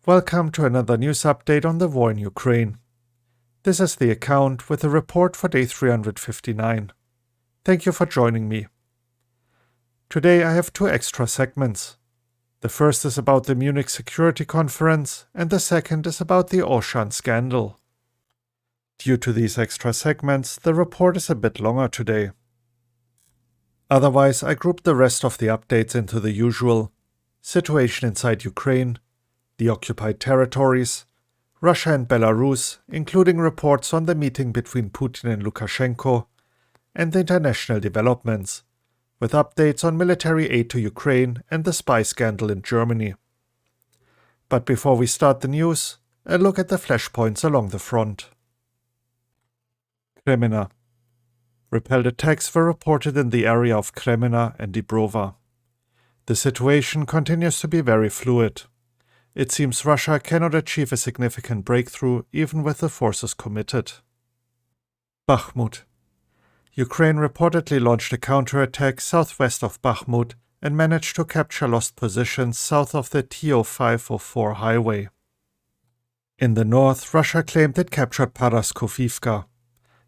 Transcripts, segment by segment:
Welcome to another news update on the war in Ukraine. This is the account with the report for day 359. Thank you for joining me. Today I have two extra segments. The first is about the Munich Security Conference and the second is about the Auchan Scandal. Due to these extra segments, the report is a bit longer today. Otherwise, I grouped the rest of the updates into the usual: situation inside Ukraine, the occupied territories, Russia and Belarus, including reports on the meeting between Putin and Lukashenko, and the international developments, with updates on military aid to Ukraine and the spy scandal in Germany. But before we start the news, a look at the flashpoints along the front. Kreminna. Repelled attacks were reported in the area of Kreminna and Dibrova. The situation continues to be very fluid. It seems Russia cannot achieve a significant breakthrough even with the forces committed. Bakhmut. Ukraine reportedly launched a counterattack southwest of Bakhmut and managed to capture lost positions south of the TO-504 highway. In the north, Russia claimed it captured Paraskofivka.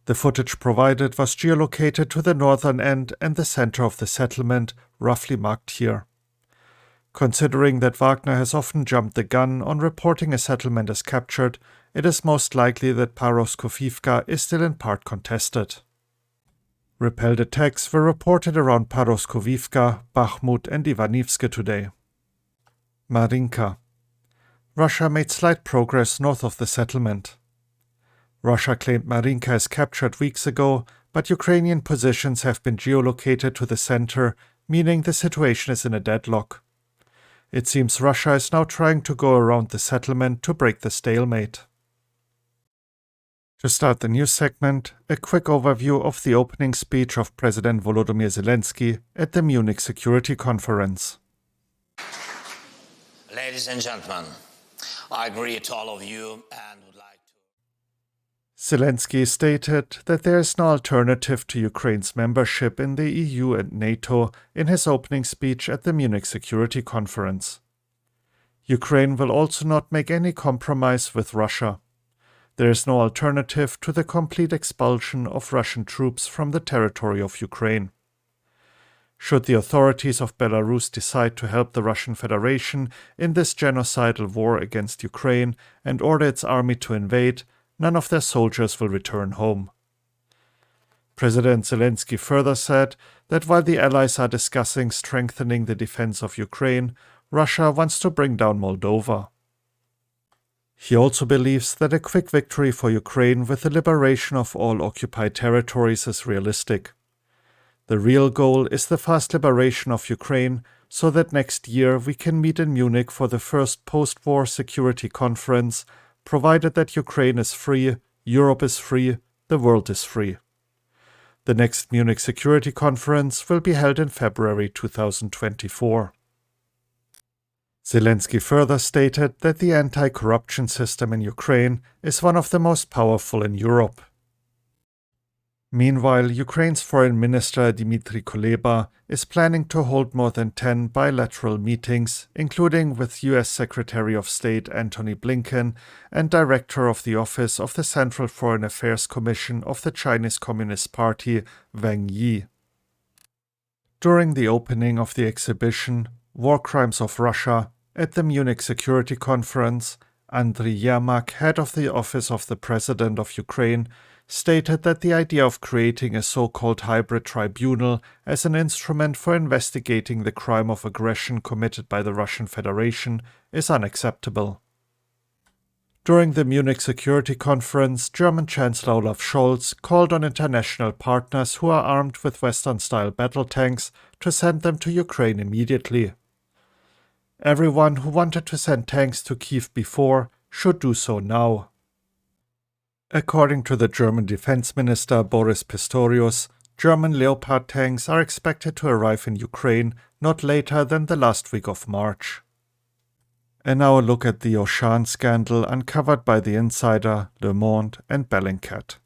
The footage provided was geolocated to the northern end and the center of the settlement, roughly marked here. Considering that Wagner has often jumped the gun on reporting a settlement as captured, it is most likely that Paraskofivka is still in part contested. Repelled attacks were reported around Paraskofivka, Bakhmut and Ivanivske today. Marinka. Russia made slight progress north of the settlement. Russia claimed Marinka as captured weeks ago, but Ukrainian positions have been geolocated to the center, meaning the situation is in a deadlock. It seems Russia is now trying to go around the settlement to break the stalemate. To start the news segment, a quick overview of the opening speech of President Volodymyr Zelensky at the Munich Security Conference. Ladies and gentlemen, I agree to all of you and would like to... Zelensky stated that there is no alternative to Ukraine's membership in the EU and NATO in his opening speech at the Munich Security Conference. Ukraine will also not make any compromise with Russia. There is no alternative to the complete expulsion of Russian troops from the territory of Ukraine. Should the authorities of Belarus decide to help the Russian Federation in this genocidal war against Ukraine and order its army to invade, none of their soldiers will return home. President Zelensky further said that while the Allies are discussing strengthening the defense of Ukraine, Russia wants to bring down Moldova. He also believes that a quick victory for Ukraine with the liberation of all occupied territories is realistic. The real goal is the fast liberation of Ukraine so that next year we can meet in Munich for the first post-war security conference, provided that Ukraine is free, Europe is free, the world is free. The next Munich Security Conference will be held in February 2024. Zelensky further stated that the anti-corruption system in Ukraine is one of the most powerful in Europe. Meanwhile, Ukraine's Foreign Minister Dmytro Kuleba is planning to hold more than 10 bilateral meetings, including with US Secretary of State Antony Blinken and Director of the Office of the Central Foreign Affairs Commission of the Chinese Communist Party, Wang Yi. During the opening of the exhibition, War Crimes of Russia, at the Munich Security Conference, Andriy Yermak, head of the Office of the President of Ukraine, stated that the idea of creating a so-called hybrid tribunal as an instrument for investigating the crime of aggression committed by the Russian Federation is unacceptable. During the Munich Security Conference, German Chancellor Olaf Scholz called on international partners who are armed with Western-style battle tanks to send them to Ukraine immediately. Everyone who wanted to send tanks to Kyiv before should do so now. According to the German Defense Minister Boris Pistorius, German Leopard tanks are expected to arrive in Ukraine not later than the last week of March. And now a look at the Auchan Scandal uncovered by The Insider, Le Monde and Bellingcat.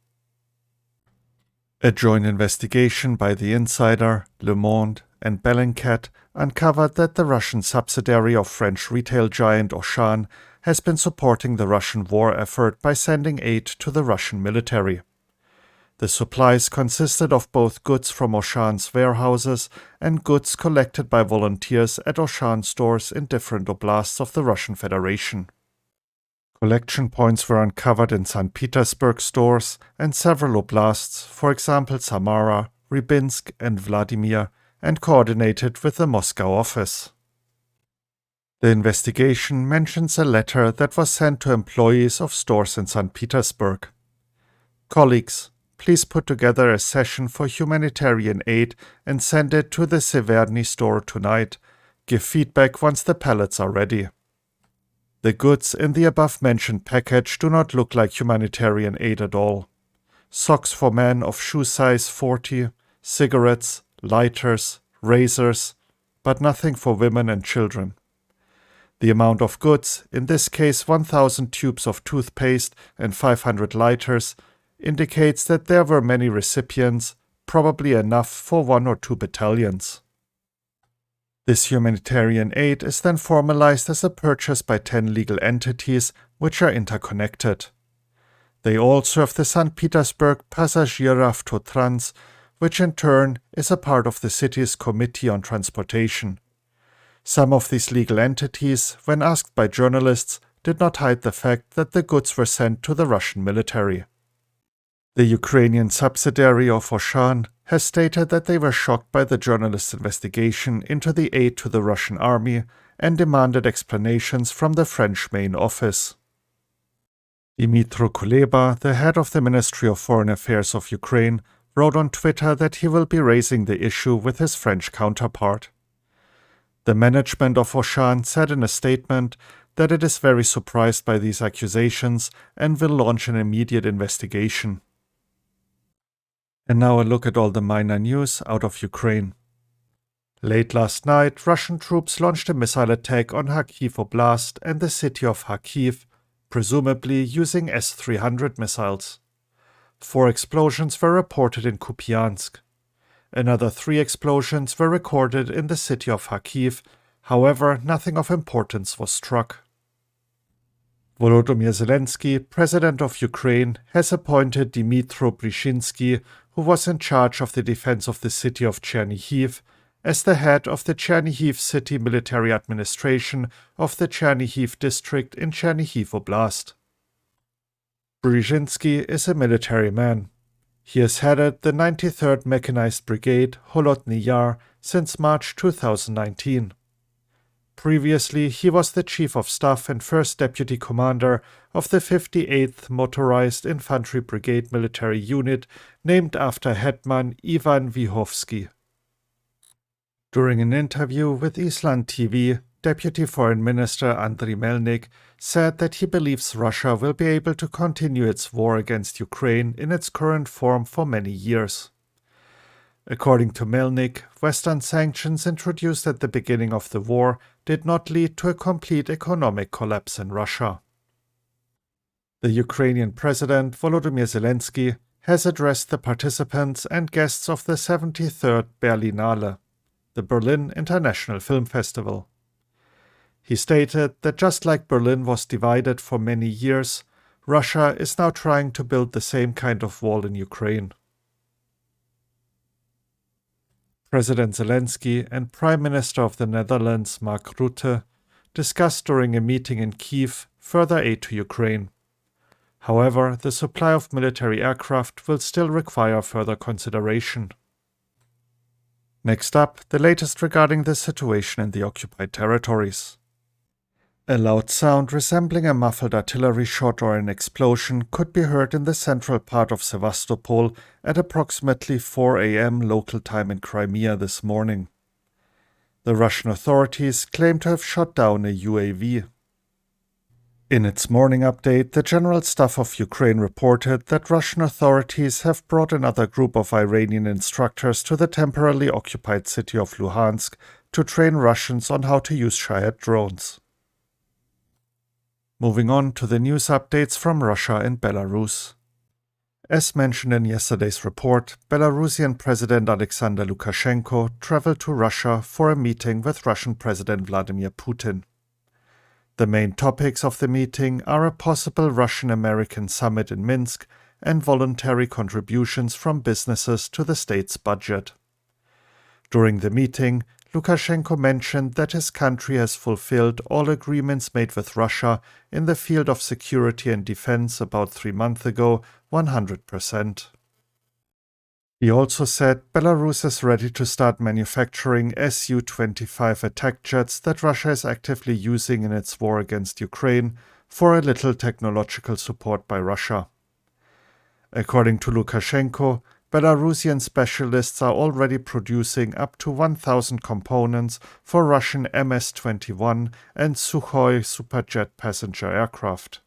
A joint investigation by The Insider, Le Monde and Bellingcat uncovered that the Russian subsidiary of French retail giant Auchan has been supporting the Russian war effort by sending aid to the Russian military. The supplies consisted of both goods from Auchan's warehouses and goods collected by volunteers at Auchan stores in different oblasts of the Russian Federation. Collection points were uncovered in St. Petersburg stores and several oblasts, for example Samara, Rybinsk and Vladimir, and coordinated with the Moscow office. The investigation mentions a letter that was sent to employees of stores in St. Petersburg. Colleagues, please put together a session for humanitarian aid and send it to the Severny store tonight. Give feedback once the pallets are ready. The goods in the above-mentioned package do not look like humanitarian aid at all. Socks for men of shoe size 40, cigarettes, lighters, razors, but nothing for women and children. The amount of goods, in this case 1,000 tubes of toothpaste and 500 lighters, indicates that there were many recipients, probably enough for 1 or 2 battalions. This humanitarian aid is then formalized as a purchase by 10 legal entities which are interconnected. They all serve the St. Petersburg Passagieravtotrans, which in turn is a part of the city's Committee on Transportation. Some of these legal entities, when asked by journalists, did not hide the fact that the goods were sent to the Russian military. The Ukrainian subsidiary of Auchan has stated that they were shocked by the journalists' investigation into the aid to the Russian army and demanded explanations from the French main office. Dmytro Kuleba, the head of the Ministry of Foreign Affairs of Ukraine, wrote on Twitter that he will be raising the issue with his French counterpart. The management of Auchan said in a statement that it is very surprised by these accusations and will launch an immediate investigation. And now a look at all the minor news out of Ukraine. Late last night, Russian troops launched a missile attack on Kharkiv Oblast and the city of Kharkiv, presumably using S-300 missiles. 4 explosions were reported in Kupiansk. Another 3 explosions were recorded in the city of Kharkiv, however, nothing of importance was struck. Volodymyr Zelensky, president of Ukraine, has appointed Dmytro Brzezinski, who was in charge of the defense of the city of Cherniviv, as the head of the Chernihiv City Military Administration of the Chernihiv district in Chernihiv Oblast. Brzezinski is a military man. He has headed the 93rd Mechanized Brigade, Holodny Yar, since March 2019. Previously, he was the Chief of Staff and First Deputy Commander of the 58th Motorized Infantry Brigade military unit named after Hetman Ivan Vyhovsky. During an interview with Island TV, Deputy Foreign Minister Andriy Melnik said that he believes Russia will be able to continue its war against Ukraine in its current form for many years. According to Melnik, Western sanctions introduced at the beginning of the war did not lead to a complete economic collapse in Russia. The Ukrainian President Volodymyr Zelensky has addressed the participants and guests of the 73rd Berlinale, the Berlin International Film Festival. He stated that just like Berlin was divided for many years, Russia is now trying to build the same kind of wall in Ukraine. President Zelensky and Prime Minister of the Netherlands Mark Rutte discussed during a meeting in Kyiv further aid to Ukraine. However, the supply of military aircraft will still require further consideration. Next up, the latest regarding the situation in the occupied territories. A loud sound resembling a muffled artillery shot or an explosion could be heard in the central part of Sevastopol at approximately 4 a.m. local time in Crimea this morning. The Russian authorities claim to have shot down a UAV. In its morning update, the General Staff of Ukraine reported that Russian authorities have brought another group of Iranian instructors to the temporarily occupied city of Luhansk to train Russians on how to use Shahed drones. Moving on to the news updates from Russia and Belarus. As mentioned in yesterday's report, Belarusian President Alexander Lukashenko traveled to Russia for a meeting with Russian President Vladimir Putin. The main topics of the meeting are a possible Russian-American summit in Minsk and voluntary contributions from businesses to the state's budget. During the meeting, Lukashenko mentioned that his country has fulfilled all agreements made with Russia in the field of security and defense about 3 months ago, 100%. He also said Belarus is ready to start manufacturing Su-25 attack jets that Russia is actively using in its war against Ukraine for a little technological support by Russia. According to Lukashenko, Belarusian specialists are already producing up to 1,000 components for Russian MS-21 and Sukhoi Superjet passenger aircraft.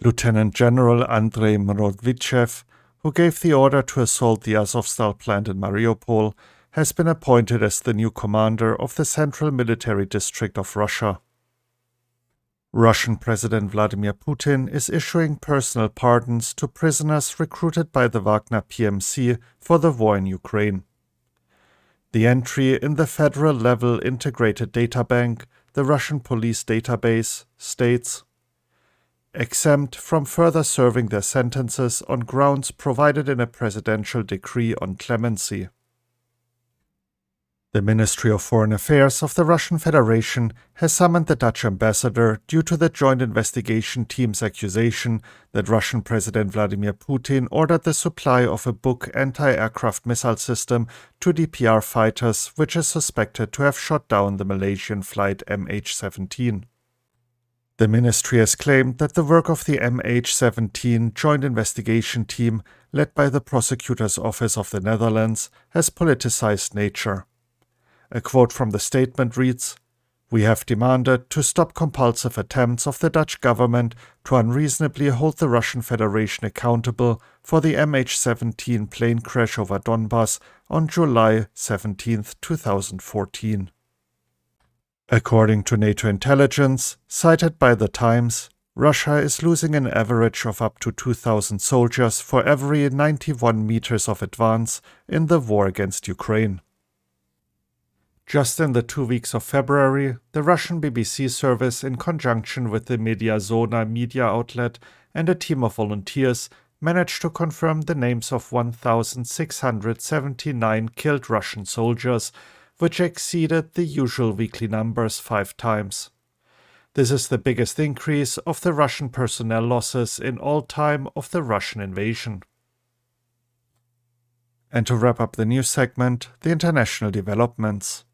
Lieutenant General Andrei Mrodvichev, who gave the order to assault the Azovstal plant in Mariupol, has been appointed as the new commander of the Central Military District of Russia. Russian President Vladimir Putin is issuing personal pardons to prisoners recruited by the Wagner PMC for the war in Ukraine. The entry in the federal-level integrated databank, the Russian police database, states, exempt from further serving their sentences on grounds provided in a presidential decree on clemency. The Ministry of Foreign Affairs of the Russian Federation has summoned the Dutch ambassador due to the joint investigation team's accusation that Russian President Vladimir Putin ordered the supply of a Buk anti-aircraft missile system to DPR fighters, which is suspected to have shot down the Malaysian flight MH17. The ministry has claimed that the work of the MH17 Joint Investigation Team, led by the Prosecutor's Office of the Netherlands, has politicized nature. A quote from the statement reads, "We have demanded to stop compulsive attempts of the Dutch government to unreasonably hold the Russian Federation accountable for the MH17 plane crash over Donbass on July 17, 2014. According to NATO intelligence, cited by The Times, Russia is losing an average of up to 2,000 soldiers for every 91 meters of advance in the war against Ukraine. Just in the 2 weeks of February, the Russian BBC service, in conjunction with the Mediazona media outlet and a team of volunteers, managed to confirm the names of 1,679 killed Russian soldiers, which exceeded the usual weekly numbers 5 times. This is the biggest increase of the Russian personnel losses in all time of the Russian invasion. And to wrap up the news segment, the international developments.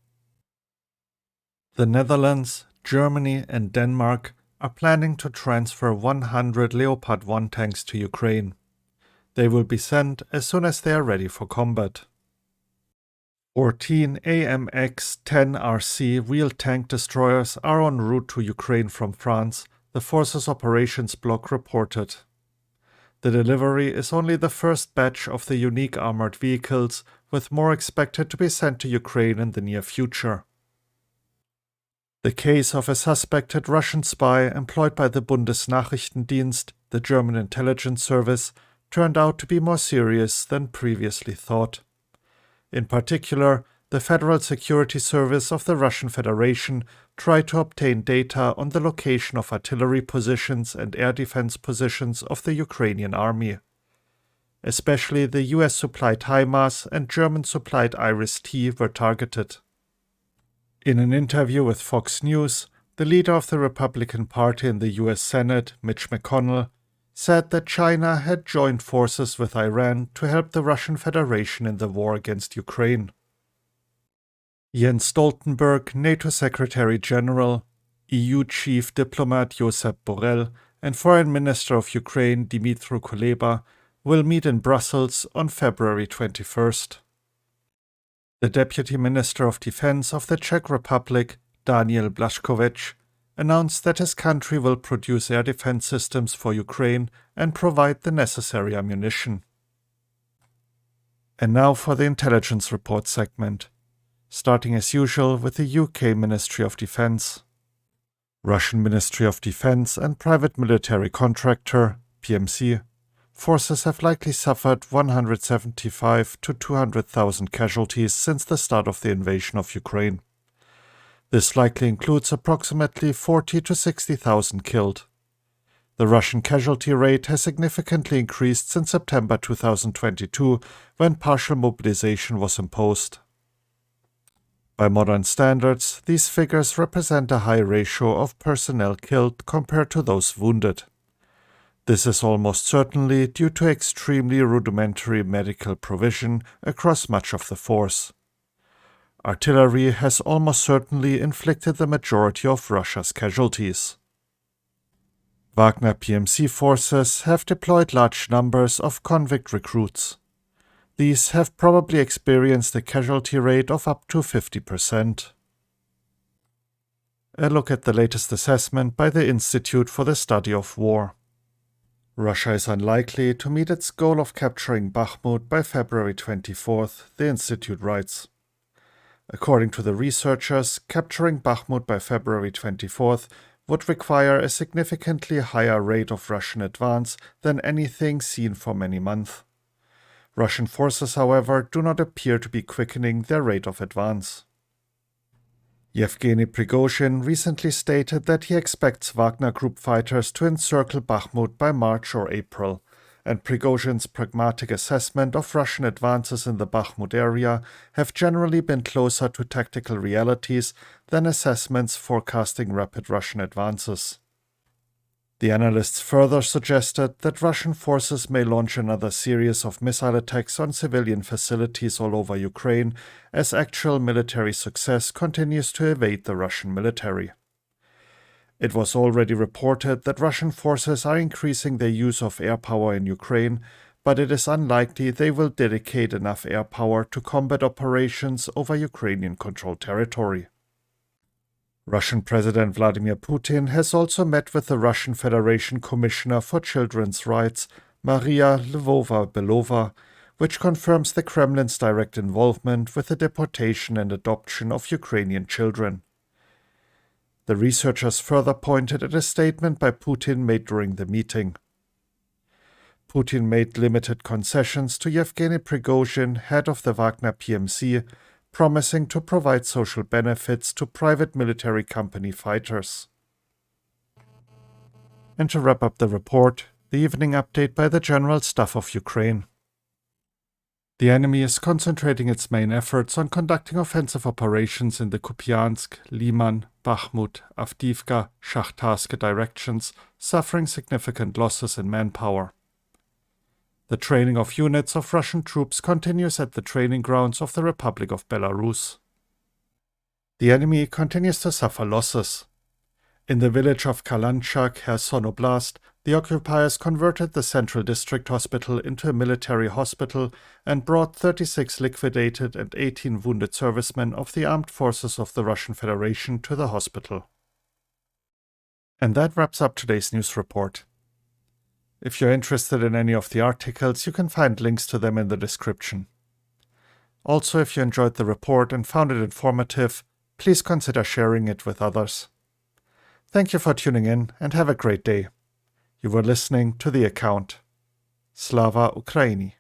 The Netherlands, Germany and Denmark are planning to transfer 100 Leopard 1 tanks to Ukraine. They will be sent as soon as they are ready for combat. 14 AMX-10RC wheeled tank destroyers are en route to Ukraine from France, the Forces Operations Bloc reported. The delivery is only the first batch of the unique armored vehicles, with more expected to be sent to Ukraine in the near future. The case of a suspected Russian spy employed by the Bundesnachrichtendienst, the German intelligence service, turned out to be more serious than previously thought. In particular, the Federal Security Service of the Russian Federation tried to obtain data on the location of artillery positions and air defense positions of the Ukrainian army. Especially the US-supplied HIMARS and German-supplied Iris-T were targeted. In an interview with Fox News, the leader of the Republican Party in the US Senate, Mitch McConnell, said that China had joined forces with Iran to help the Russian Federation in the war against Ukraine. Jens Stoltenberg, NATO Secretary General, EU Chief Diplomat Josep Borrell, and Foreign Minister of Ukraine Dmytro Kuleba will meet in Brussels on February 21st. The Deputy Minister of Defense of the Czech Republic, Daniel Blaškovič, announced that his country will produce air defense systems for Ukraine and provide the necessary ammunition. And now for the intelligence report segment, starting as usual with the UK Ministry of Defense. Russian Ministry of Defense and private military contractor, PMC, forces have likely suffered 175 to 200,000 casualties since the start of the invasion of Ukraine. This likely includes approximately 40 to 60,000 killed. The Russian casualty rate has significantly increased since September 2022, when partial mobilization was imposed. By modern standards, these figures represent a high ratio of personnel killed compared to those wounded. This is almost certainly due to extremely rudimentary medical provision across much of the force. Artillery has almost certainly inflicted the majority of Russia's casualties. Wagner PMC forces have deployed large numbers of convict recruits. These have probably experienced a casualty rate of up to 50%. A look at the latest assessment by the Institute for the Study of War. Russia is unlikely to meet its goal of capturing Bakhmut by February 24th, the Institute writes. According to the researchers, capturing Bakhmut by February 24th would require a significantly higher rate of Russian advance than anything seen for many months. Russian forces, however, do not appear to be quickening their rate of advance. Yevgeny Prigozhin recently stated that he expects Wagner Group fighters to encircle Bakhmut by March or April, and Prigozhin's pragmatic assessment of Russian advances in the Bakhmut area have generally been closer to tactical realities than assessments forecasting rapid Russian advances. The analysts further suggested that Russian forces may launch another series of missile attacks on civilian facilities all over Ukraine as actual military success continues to evade the Russian military. It was already reported that Russian forces are increasing their use of air power in Ukraine, but it is unlikely they will dedicate enough air power to combat operations over Ukrainian-controlled territory. Russian President Vladimir Putin has also met with the Russian Federation Commissioner for Children's Rights, Maria Lvova-Belova, which confirms the Kremlin's direct involvement with the deportation and adoption of Ukrainian children. The researchers further pointed at a statement by Putin made during the meeting. Putin made limited concessions to Yevgeny Prigozhin, head of the Wagner PMC, promising to provide social benefits to private military company fighters. And to wrap up the report, the evening update by the General Staff of Ukraine. The enemy is concentrating its main efforts on conducting offensive operations in the Kupiansk, Liman, Bakhmut, Avdiivka, Shakhtarsk directions, suffering significant losses in manpower. The training of units of Russian troops continues at the training grounds of the Republic of Belarus. The enemy continues to suffer losses. In the village of Kalanchak, Kherson Oblast, the occupiers converted the central district hospital into a military hospital and brought 36 liquidated and 18 wounded servicemen of the armed forces of the Russian Federation to the hospital. And that wraps up today's news report. If you're interested in any of the articles, you can find links to them in the description. Also, if you enjoyed the report and found it informative, please consider sharing it with others. Thank you for tuning in and have a great day. You were listening to The Account. Slava Ukraini.